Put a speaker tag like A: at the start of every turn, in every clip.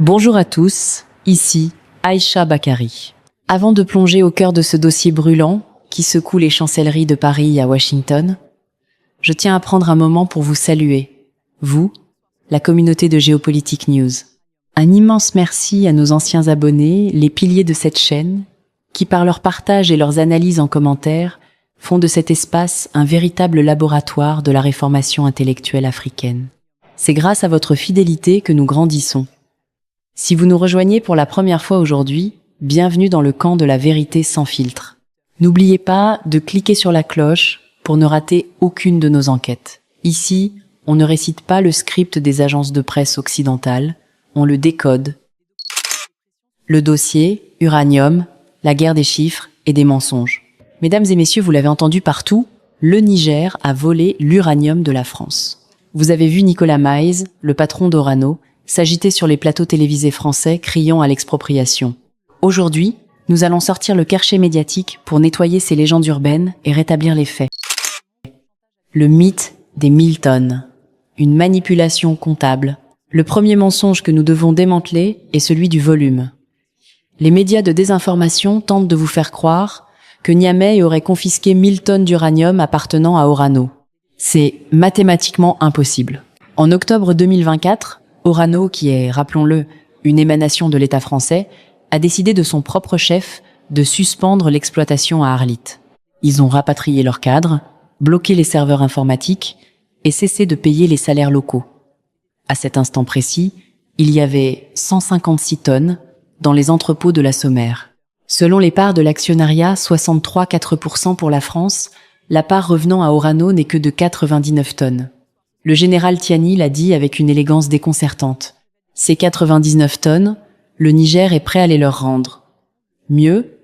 A: Bonjour à tous, ici Aïcha Bakari. Avant de plonger au cœur de ce dossier brûlant qui secoue les chancelleries de Paris à Washington, je tiens à prendre un moment pour vous saluer, vous, la communauté de Géopolitique News. Un immense merci à nos anciens abonnés, les piliers de cette chaîne, qui par leur partage et leurs analyses en commentaire font de cet espace un véritable laboratoire de la réformation intellectuelle africaine. C'est grâce à votre fidélité que nous grandissons. Si vous nous rejoignez pour la première fois aujourd'hui, bienvenue dans le camp de la vérité sans filtre. N'oubliez pas de cliquer sur la cloche pour ne rater aucune de nos enquêtes. Ici, on ne récite pas le script des agences de presse occidentales, on le décode. Le dossier, uranium, la guerre des chiffres et des mensonges. Mesdames et messieurs, vous l'avez entendu partout, le Niger a volé l'uranium de la France. Vous avez vu Nicolas Maïs, le patron d'Orano, s'agiter sur les plateaux télévisés français criant à l'expropriation. Aujourd'hui, nous allons sortir le Karcher médiatique pour nettoyer ces légendes urbaines et rétablir les faits. Le mythe des 1000 tonnes. Une manipulation comptable. Le premier mensonge que nous devons démanteler est celui du volume. Les médias de désinformation tentent de vous faire croire que Niamey aurait confisqué 1000 tonnes d'uranium appartenant à Orano. C'est mathématiquement impossible. En octobre 2024, Orano, qui est, rappelons-le, une émanation de l'État français, a décidé de son propre chef de suspendre l'exploitation à Arlit. Ils ont rapatrié leurs cadres, bloqué les serveurs informatiques et cessé de payer les salaires locaux. À cet instant précis, il y avait 156 tonnes dans les entrepôts de la Sommer. Selon les parts de l'actionnariat, 63,4% pour la France, la part revenant à Orano n'est que de 99 tonnes. Le général Tiani l'a dit avec une élégance déconcertante. Ces 99 tonnes, le Niger est prêt à les leur rendre. Mieux,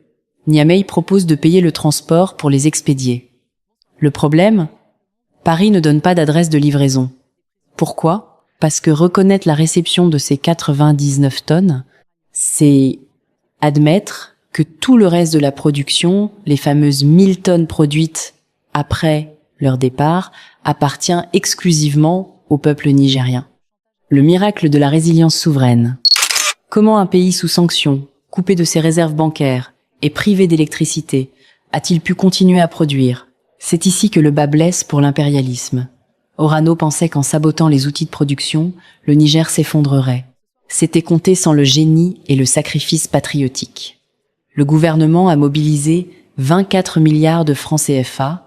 A: Niamey propose de payer le transport pour les expédier. Le problème, Paris ne donne pas d'adresse de livraison. Pourquoi ? Parce que reconnaître la réception de ces 99 tonnes, c'est admettre que tout le reste de la production, les fameuses 1000 tonnes produites après leur départ, appartient exclusivement au peuple nigérien. Le miracle de la résilience souveraine. Comment un pays sous sanctions, coupé de ses réserves bancaires et privé d'électricité, a-t-il pu continuer à produire ? C'est ici que le bât blesse pour l'impérialisme. Orano pensait qu'en sabotant les outils de production, le Niger s'effondrerait. C'était compté sans le génie et le sacrifice patriotique. Le gouvernement a mobilisé 24 milliards de francs CFA,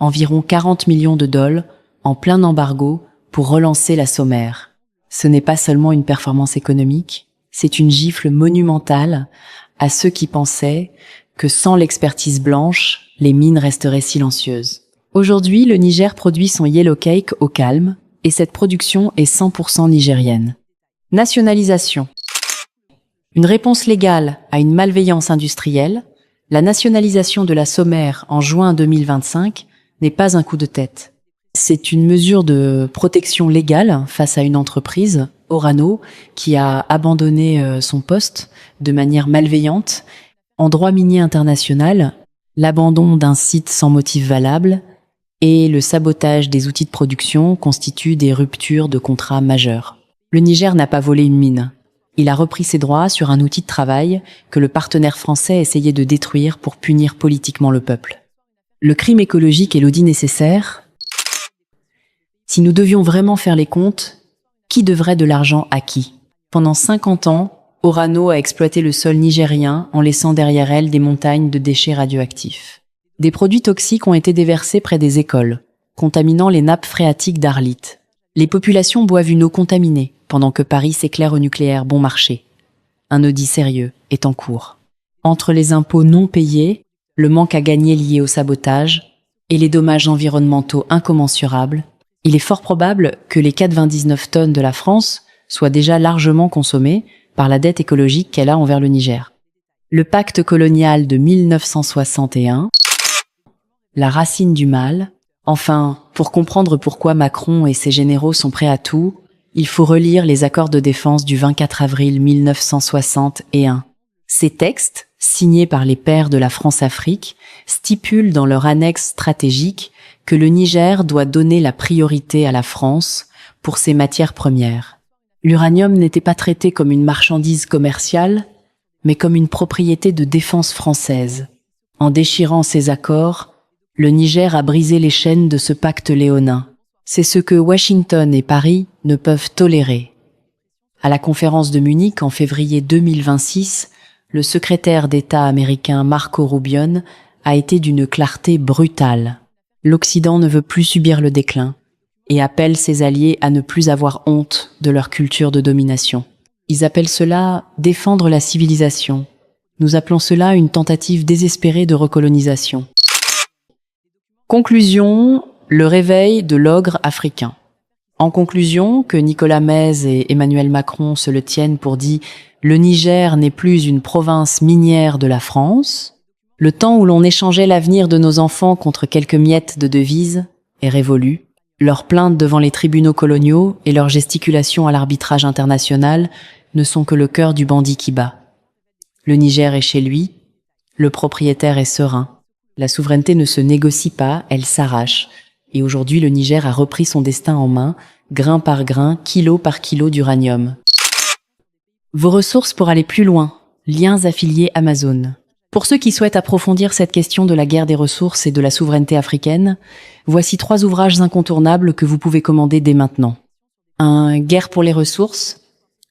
A: environ 40 millions de dollars, en plein embargo pour relancer la Sommer. Ce n'est pas seulement une performance économique, c'est une gifle monumentale à ceux qui pensaient que sans l'expertise blanche, les mines resteraient silencieuses. Aujourd'hui, le Niger produit son yellow cake au calme et cette production est 100% nigérienne. Nationalisation. Une réponse légale à une malveillance industrielle, la nationalisation de la Sommer en juin 2025 n'est pas un coup de tête. C'est une mesure de protection légale face à une entreprise, Orano, qui a abandonné son poste de manière malveillante. En droit minier international, l'abandon d'un site sans motif valable et le sabotage des outils de production constituent des ruptures de contrat majeures. Le Niger n'a pas volé une mine. Il a repris ses droits sur un outil de travail que le partenaire français essayait de détruire pour punir politiquement le peuple. Le crime écologique est l'audit nécessaire. Si nous devions vraiment faire les comptes, qui devrait de l'argent à qui ? Pendant 50 ans, Orano a exploité le sol nigérien en laissant derrière elle des montagnes de déchets radioactifs. Des produits toxiques ont été déversés près des écoles, contaminant les nappes phréatiques d'Arlit. Les populations boivent une eau contaminée, pendant que Paris s'éclaire au nucléaire bon marché. Un audit sérieux est en cours. Entre les impôts non payés, le manque à gagner lié au sabotage et les dommages environnementaux incommensurables, il est fort probable que les 99 tonnes de la France soient déjà largement consommées par la dette écologique qu'elle a envers le Niger. Le pacte colonial de 1961, la racine du mal. Enfin, pour comprendre pourquoi Macron et ses généraux sont prêts à tout, il faut relire les accords de défense du 24 avril 1961. Ces textes, signés par les pairs de la France-Afrique, stipulent dans leur annexe stratégique que le Niger doit donner la priorité à la France pour ses matières premières. L'uranium n'était pas traité comme une marchandise commerciale, mais comme une propriété de défense française. En déchirant ces accords, le Niger a brisé les chaînes de ce pacte léonin. C'est ce que Washington et Paris ne peuvent tolérer. À la conférence de Munich en février 2026, le secrétaire d'État américain Marco Rubio a été d'une clarté brutale. L'Occident ne veut plus subir le déclin et appelle ses alliés à ne plus avoir honte de leur culture de domination. Ils appellent cela « défendre la civilisation ». Nous appelons cela une tentative désespérée de recolonisation. Conclusion, le réveil de l'ogre africain. En conclusion, que Nicolas Maize et Emmanuel Macron se le tiennent pour dit « le Niger n'est plus une province minière de la France », le temps où l'on échangeait l'avenir de nos enfants contre quelques miettes de devises est révolu. Leurs plaintes devant les tribunaux coloniaux et leurs gesticulations à l'arbitrage international ne sont que le cœur du bandit qui bat. Le Niger est chez lui, le propriétaire est serein. La souveraineté ne se négocie pas, elle s'arrache. Et aujourd'hui, le Niger a repris son destin en main, grain par grain, kilo par kilo d'uranium. Vos ressources pour aller plus loin. Liens affiliés Amazon. Pour ceux qui souhaitent approfondir cette question de la guerre des ressources et de la souveraineté africaine, voici 3 ouvrages incontournables que vous pouvez commander dès maintenant. Un Guerre pour les ressources,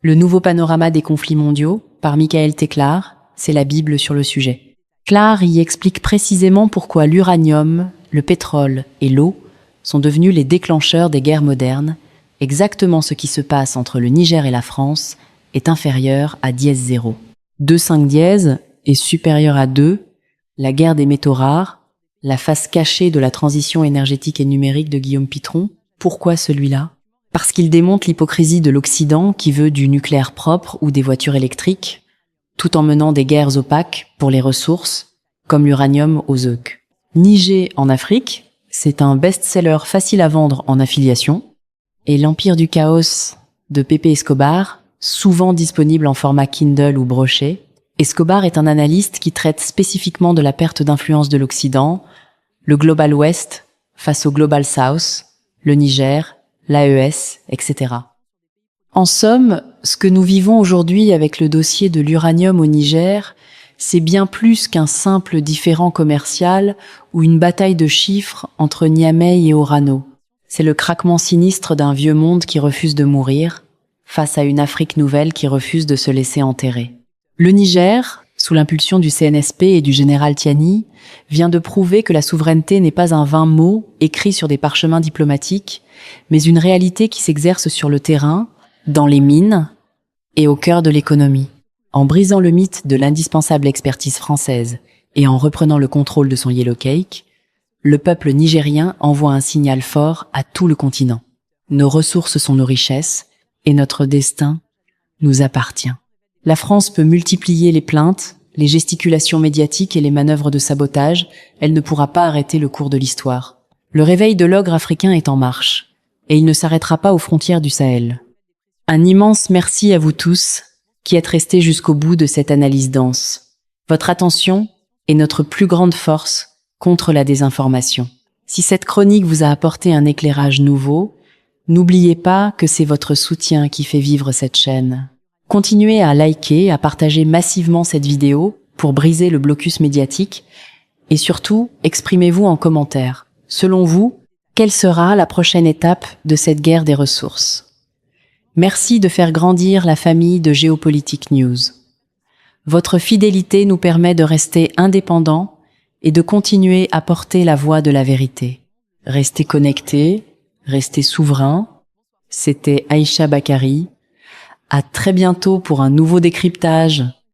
A: le nouveau panorama des conflits mondiaux, par Michael Teclar, c'est la Bible sur le sujet. Teclar y explique précisément pourquoi l'uranium, le pétrole et l'eau sont devenus les déclencheurs des guerres modernes. Exactement ce qui se passe entre le Niger et la France est inférieur à dièse 0. 2,5 dièse est supérieur à 2, la guerre des métaux rares, la face cachée de la transition énergétique et numérique de Guillaume Pitron. Pourquoi celui-là ? Parce qu'il démontre l'hypocrisie de l'Occident qui veut du nucléaire propre ou des voitures électriques, tout en menant des guerres opaques pour les ressources, comme l'uranium aux œufs. Niger en Afrique, c'est un best-seller facile à vendre en affiliation, et l'Empire du chaos de Pepe Escobar, souvent disponible en format Kindle ou broché. Escobar est un analyste qui traite spécifiquement de la perte d'influence de l'Occident, le Global West face au Global South, le Niger, l'AES, etc. En somme, ce que nous vivons aujourd'hui avec le dossier de l'uranium au Niger, c'est bien plus qu'un simple différend commercial ou une bataille de chiffres entre Niamey et Orano. C'est le craquement sinistre d'un vieux monde qui refuse de mourir face à une Afrique nouvelle qui refuse de se laisser enterrer. Le Niger, sous l'impulsion du CNSP et du général Tiani, vient de prouver que la souveraineté n'est pas un vain mot écrit sur des parchemins diplomatiques, mais une réalité qui s'exerce sur le terrain, dans les mines et au cœur de l'économie. En brisant le mythe de l'indispensable expertise française et en reprenant le contrôle de son Yellow Cake, le peuple nigérien envoie un signal fort à tout le continent. Nos ressources sont nos richesses et notre destin nous appartient. La France peut multiplier les plaintes, les gesticulations médiatiques et les manœuvres de sabotage, elle ne pourra pas arrêter le cours de l'histoire. Le réveil de l'ogre africain est en marche, et il ne s'arrêtera pas aux frontières du Sahel. Un immense merci à vous tous qui êtes restés jusqu'au bout de cette analyse dense. Votre attention est notre plus grande force contre la désinformation. Si cette chronique vous a apporté un éclairage nouveau, n'oubliez pas que c'est votre soutien qui fait vivre cette chaîne. Continuez à liker, à partager massivement cette vidéo pour briser le blocus médiatique et surtout, exprimez-vous en commentaire. Selon vous, quelle sera la prochaine étape de cette guerre des ressources ? Merci de faire grandir la famille de Géopolitique News. Votre fidélité nous permet de rester indépendants et de continuer à porter la voix de la vérité. Restez connectés, restez souverains. C'était Aïcha Bakari. À très bientôt pour un nouveau décryptage.